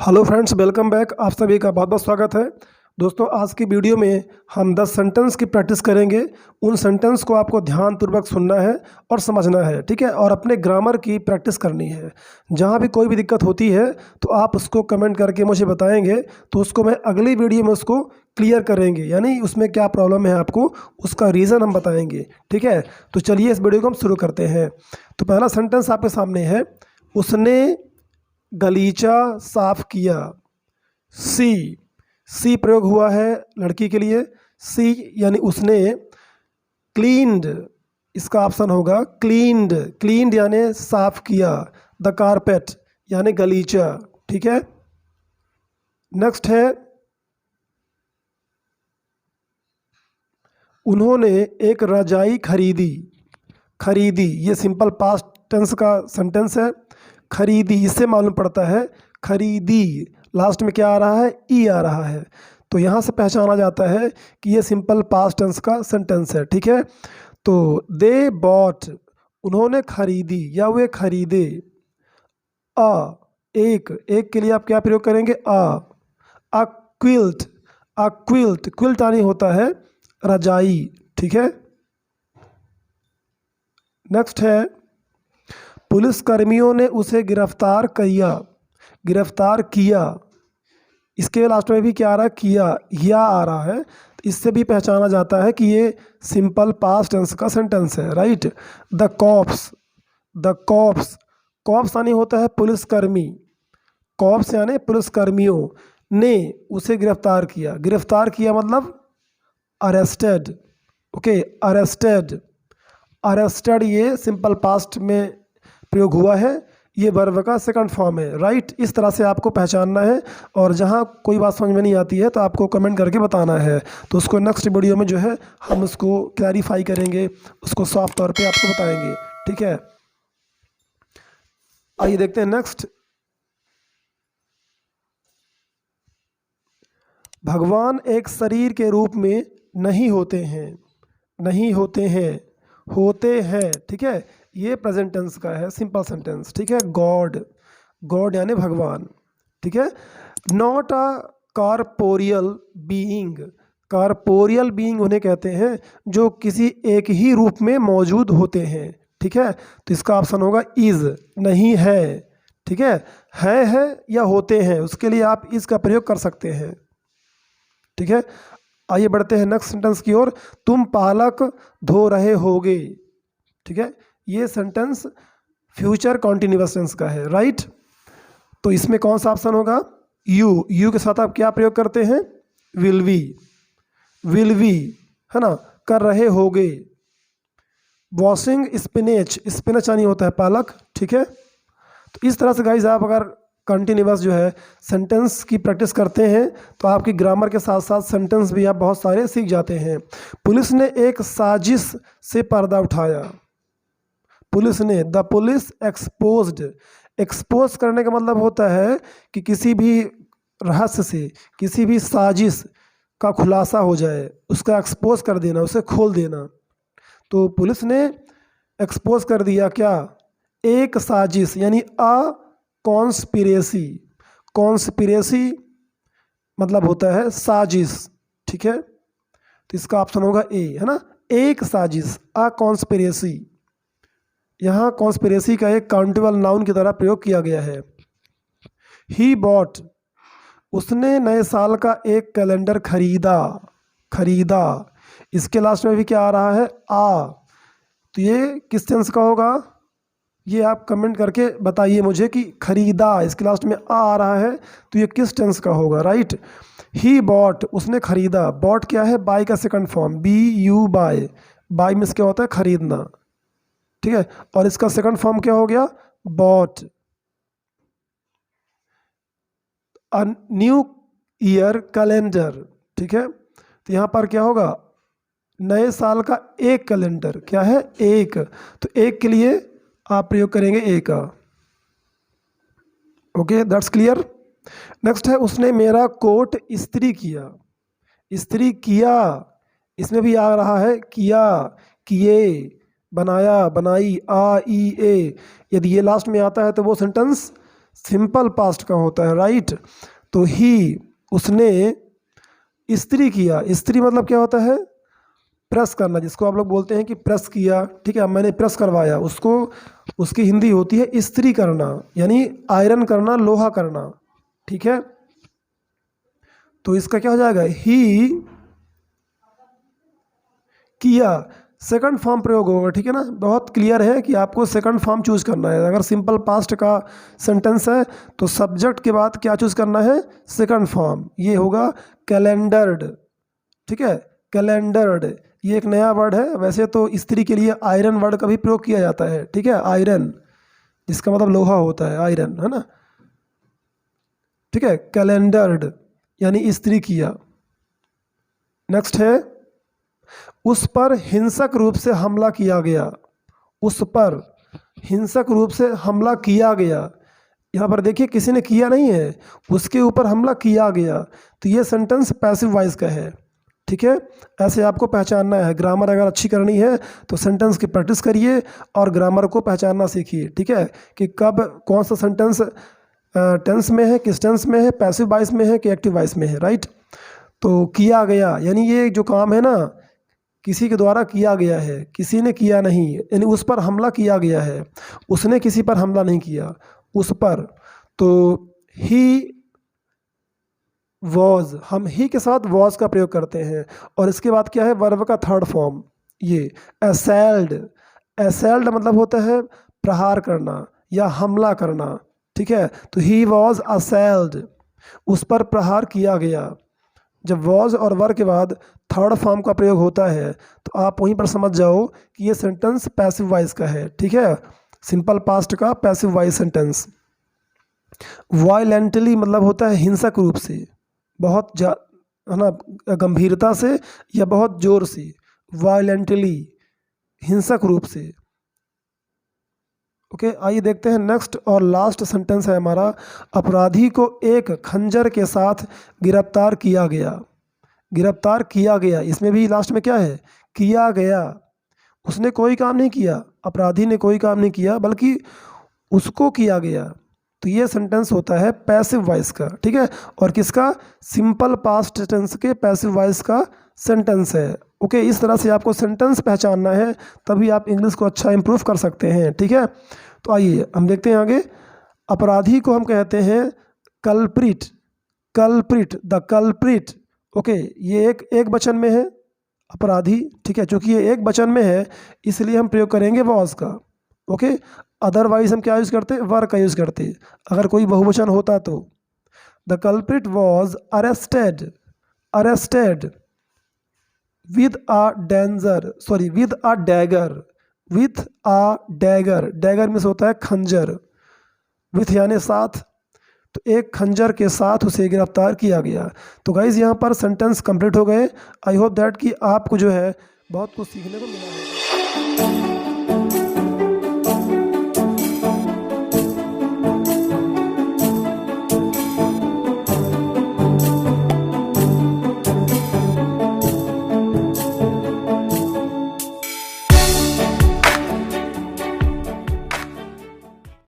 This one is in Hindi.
Hello friends, welcome back. आप सभी का बहुत बहुत स्वागत है। दोस्तों, आज की वीडियो में हम 10 सेंटेंस की प्रैक्टिस करेंगे। उन सेंटेंस को आपको ध्यानपूर्वक सुनना है और समझना है, ठीक है। और अपने ग्रामर की प्रैक्टिस करनी है। जहाँ भी कोई भी दिक्कत होती है तो आप उसको कमेंट करके मुझे बताएंगे, तो उसको मैं अगली वीडियो में उसको क्लियर करेंगे, यानी उसमें क्या प्रॉब्लम है आपको उसका रीज़न हम बताएंगे, ठीक है। तो चलिए इस वीडियो को हम शुरू करते हैं। तो पहला सेंटेंस आपके सामने है, उसने गलीचा साफ किया। सी प्रयोग हुआ है लड़की के लिए। सी यानी उसने। क्लीन्ड, इसका ऑप्शन होगा क्लीन्ड। क्लीन्ड यानी साफ किया। द कारपेट यानी गलीचा, ठीक है। नेक्स्ट है, उन्होंने एक रजाई खरीदी। खरीदी ये सिंपल पास्ट टेंस का सेंटेंस है। खरीदी, इससे मालूम पड़ता है खरीदी लास्ट में क्या आ रहा है, ई आ रहा है। तो यहाँ से पहचाना जाता है कि ये सिंपल पास्ट टेंस का सेंटेंस है, ठीक है। तो दे बॉट, उन्होंने खरीदी या वे खरीदे। अ, एक के लिए आप क्या प्रयोग करेंगे, अ क्विल्ट। अ क्विल्ट, क्विल्ट यानी होता है रजाई, ठीक है। नेक्स्ट है, पुलिसकर्मियों ने उसे गिरफ्तार किया। गिरफ्तार किया, इसके लास्ट में भी क्या आ रहा है, किया या आ रहा है। तो इससे भी पहचाना जाता है कि ये सिंपल पास्ट टेंस का सेंटेंस है, right. The cops, the cops, cops यानी होता है पुलिसकर्मी। कॉप्स यानी पुलिसकर्मियों ने उसे गिरफ्तार किया। गिरफ्तार किया मतलब अरेस्टेड, ओके। अरेस्टेड, अरेस्टेड ये सिंपल पास्ट में प्रयोग हुआ है। ये वर्ब का सेकंड फॉर्म है, राइट। इस तरह से आपको पहचानना है। और जहाँ कोई बात समझ में नहीं आती है तो आपको कमेंट करके बताना है। तो उसको नेक्स्ट वीडियो में जो है हम उसको क्लैरिफाई करेंगे, उसको साफ तौर पे आपको बताएंगे, ठीक है। आइए देखते हैं नेक्स्ट। भगवान एक शरीर के रूप में नहीं होते हैं। नहीं होते हैं, होते हैं, ठीक है। ये प्रेजेंट टेंस का है सिंपल सेंटेंस, ठीक है। गॉड, गॉड यानी भगवान, ठीक है। Not a corporeal being. Corporeal being उन्हें कहते हैं जो किसी एक ही रूप में मौजूद होते हैं, ठीक है। तो इसका ऑप्शन होगा इज, नहीं है, ठीक है या होते हैं, उसके लिए आप इस का प्रयोग कर सकते हैं, ठीक है। आइए बढ़ते हैं नेक्स्ट सेंटेंस की ओर। तुम पालक धो रहे होगे, ठीक है। ये सेंटेंस फ्यूचर कॉन्टिन्यूअस टेंस का है, राइट। तो इसमें कौन सा ऑप्शन होगा, यू के साथ आप क्या प्रयोग करते हैं, विल बी, विल बी, है ना। कर रहे होगे। वॉशिंग स्पिनेच, स्पिनेच यानी होता है पालक, ठीक है। तो इस तरह से गाइज आप अगर कंटिन्यूअस जो है सेंटेंस की प्रैक्टिस करते हैं तो आपकी ग्रामर के साथ साथ सेंटेंस भी आप बहुत सारे सीख जाते हैं। पुलिस ने एक साजिश से पर्दा उठाया। पुलिस ने, द पुलिस एक्सपोज्ड। एक्सपोज करने का मतलब होता है कि किसी भी रहस्य से, किसी भी साजिश का खुलासा हो जाए, उसका एक्सपोज कर देना, उसे खोल देना। तो पुलिस ने एक्सपोज कर दिया क्या, एक साजिश, यानी अ कॉन्स्पिरेसी। कॉन्स्पिरेसी मतलब होता है साजिश, ठीक है। तो इसका ऑप्शन होगा ए, है ना। एक साजिश, अ कॉन्स्पिरेसी। यहाँ कॉन्स्पिरेसी का एक काउंटेबल नाउन की तरह प्रयोग किया गया है। ही बॉट, उसने नए साल का एक कैलेंडर खरीदा। खरीदा, इसके लास्ट में भी क्या आ रहा है, आ। तो ये किस टेंस का होगा, ये आप कमेंट करके बताइए मुझे कि खरीदा, इसके लास्ट में आ रहा है तो ये किस टेंस का होगा, राइट। ही बॉट, उसने खरीदा। बॉट क्या है, बाय का second form, B U buy. Buy में क्या होता है, खरीदना, ठीक है। और इसका सेकंड फॉर्म क्या हो गया, bought. A new year calendar, ठीक है। तो यहाँ पर क्या होगा, नए साल का एक कैलेंडर, क्या है, एक। तो एक के लिए आप प्रयोग करेंगे ए का, ओके, दैट्स क्लियर। नेक्स्ट है, उसने मेरा कोट इस्त्री किया। इस्त्री किया, इसमें भी आ रहा है किया, किए, बनाया, बनाई, आ ई ए। यदि ये लास्ट में आता है तो वो सेंटेंस सिंपल पास्ट का होता है, राइट। तो ही, उसने इस्त्री किया। इस्त्री मतलब क्या होता है? प्रेस करना, जिसको आप लोग बोलते हैं कि प्रेस किया, ठीक है, मैंने प्रेस करवाया, उसको उसकी हिंदी होती है इस्त्री करना, यानी आयरन करना, लोहा करना, ठीक है। तो इसका क्या हो जाएगा? ही किया, सेकंड फॉर्म प्रयोग होगा, ठीक है ना। बहुत क्लियर है कि आपको सेकंड फॉर्म चूज करना है। अगर सिंपल पास्ट का सेंटेंस है तो सब्जेक्ट के बाद क्या चूज करना है? Second form. ये होगा कैलेंडर्ड, ठीक है, कैलेंडर्ड। ये एक नया वर्ड है। वैसे तो स्त्री के लिए आयरन वर्ड का भी प्रयोग किया जाता है, ठीक है, आयरन, जिसका मतलब लोहा होता है, आयरन, है ना, ठीक है। कैलेंडर्ड यानी स्त्री किया। नेक्स्ट है, उस पर हिंसक रूप से हमला किया गया। उस पर हिंसक रूप से हमला किया गया। यहाँ पर देखिए, किसी ने किया नहीं है, उसके ऊपर हमला किया गया। तो ये सेंटेंस पैसिव वॉइस का है, ठीक है। ऐसे आपको पहचानना है। ग्रामर अगर अच्छी करनी है तो सेंटेंस की प्रैक्टिस करिए और ग्रामर को पहचानना सीखिए, ठीक है, कि कब कौन सा सेंटेंस टेंस में है, किस टेंस में है, पैसिव वॉइस में है कि एक्टिव वॉइस में है, राइट। तो किया गया यानी ये जो काम है ना, किसी के द्वारा किया गया है, किसी ने किया नहीं, यानी उस पर हमला किया गया है। उसने किसी पर हमला नहीं किया, उस पर। तो ही वॉज, हम ही के साथ वॉज का प्रयोग करते हैं। और इसके बाद क्या है? वर्ब का थर्ड फॉर्म, ये असैल्ड। असैल्ड मतलब होता है प्रहार करना या हमला करना, ठीक है। तो ही वॉज असैल्ड, उस पर प्रहार किया गया। जब वॉज और वर के बाद थर्ड फॉर्म का प्रयोग होता है तो आप वहीं पर समझ जाओ कि ये सेंटेंस पैसिव वॉइस का है, ठीक है, सिंपल पास्ट का पैसिव वॉइस सेंटेंस। वायलेंटली मतलब होता है हिंसक रूप से, बहुत है ना, गंभीरता से या बहुत जोर से। वायलेंटली, हिंसक रूप से। ओके, आइए देखते हैं नेक्स्ट और लास्ट सेंटेंस है हमारा। अपराधी को एक खंजर के साथ गिरफ्तार किया गया। गिरफ्तार किया गया, इसमें भी लास्ट में क्या है? किया गया। उसने कोई काम नहीं किया, अपराधी ने कोई काम नहीं किया, बल्कि उसको किया गया। तो ये सेंटेंस होता है पैसिव वॉइस का, ठीक है। और किसका? सिंपल पास्ट टेंस के पैसिव वॉइस का सेंटेंस है। ओके, इस तरह से आपको सेंटेंस पहचानना है, तभी आप इंग्लिश को अच्छा इंप्रूव कर सकते हैं, ठीक है। तो आइए हम देखते हैं आगे। अपराधी को हम कहते हैं culprit. Culprit, the culprit. Okay, ये एक वचन में है अपराधी, ठीक है। चूंकि ये एक वचन में है इसलिए हम प्रयोग करेंगे वॉज का। ओके, अदरवाइज हम क्या यूज़ करते? वर का यूज़ करते। अगर कोई बहुवचन होता तो the culprit was arrested. Arrested with a danger, sorry, with a dagger. With a dagger, dagger means होता है खंजर, विथ यानी साथ। तो एक खंजर के साथ उसे गिरफ्तार किया गया। तो गाइज यहाँ पर सेंटेंस कंप्लीट हो गए। आई होप दैट कि आपको जो है बहुत कुछ सीखने को मिला है।